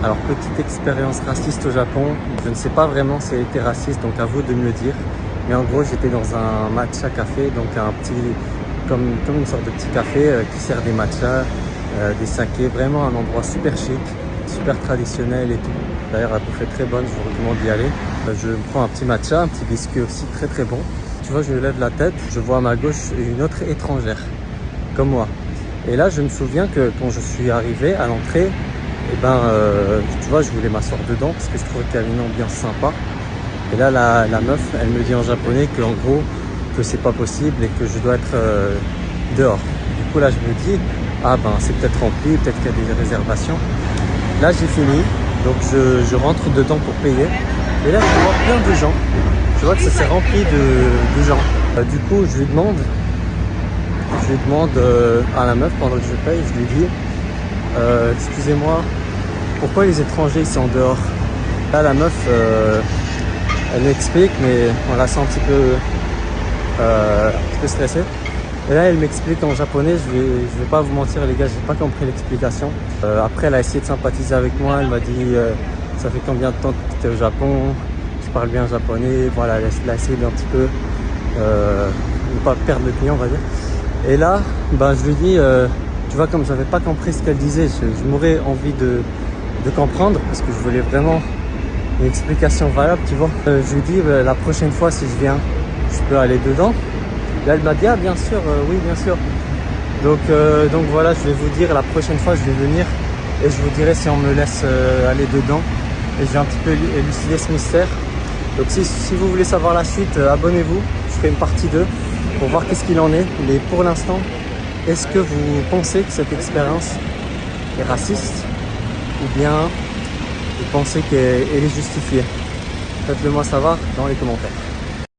Alors, petite expérience raciste au Japon. Je ne sais pas vraiment si elle était raciste, donc à vous de me le dire. Mais en gros, j'étais dans un matcha café, donc un petit, comme une sorte de petit café qui sert des matchas, des sakés. Vraiment un endroit super chic, super traditionnel et tout. D'ailleurs, la bouffe est très bonne, je vous recommande d'y aller. Je prends un petit matcha, un petit biscuit aussi très très bon. Tu vois, je lève la tête, je vois à ma gauche une autre étrangère, comme moi. Et là, je me souviens que quand je suis arrivé à l'entrée, tu vois, je voulais m'asseoir dedans parce que je trouvais qu'il y avait une ambiance sympa. Et là, la meuf, elle me dit en japonais que, en gros, que c'est pas possible et que je dois être dehors. Du coup, là, je me dis, ah ben, c'est peut-être rempli, peut-être qu'il y a des réservations. Là, j'ai fini, donc je rentre dedans pour payer. Et là, je vois plein de gens. Je vois que ça s'est rempli de gens. Du coup, je lui demande à la meuf pendant que je paye, je lui dis, excusez-moi, pourquoi les étrangers ils sont dehors? Là, la meuf, elle m'explique, mais on la sent un petit peu stressée. Et là, elle m'explique en japonais, je vais pas vous mentir les gars, j'ai pas compris l'explication. Après, elle a essayé de sympathiser avec moi, elle m'a dit, ça fait combien de temps que tu étais au Japon? Je parle bien japonais, voilà, elle a essayé d'un petit peu ne pas perdre le client, on va dire. Et là, je lui dis, tu vois, comme j'avais pas compris ce qu'elle disait, je m'aurais envie de comprendre parce que je voulais vraiment une explication valable, tu vois. Je lui dis, la prochaine fois, si je viens, je peux aller dedans. Là, elle m'a dit, ah, bien sûr, oui, bien sûr. Donc voilà, je vais vous dire, la prochaine fois, je vais venir et je vous dirai si on me laisse aller dedans. Et je vais un petit peu élucider ce mystère. Donc si vous voulez savoir la suite, abonnez-vous. Je ferai une partie 2 pour voir qu'est-ce qu'il en est. Mais pour l'instant, est-ce que vous pensez que cette expérience est raciste ou bien vous pensez qu'elle est justifiée? Faites-le moi savoir dans les commentaires.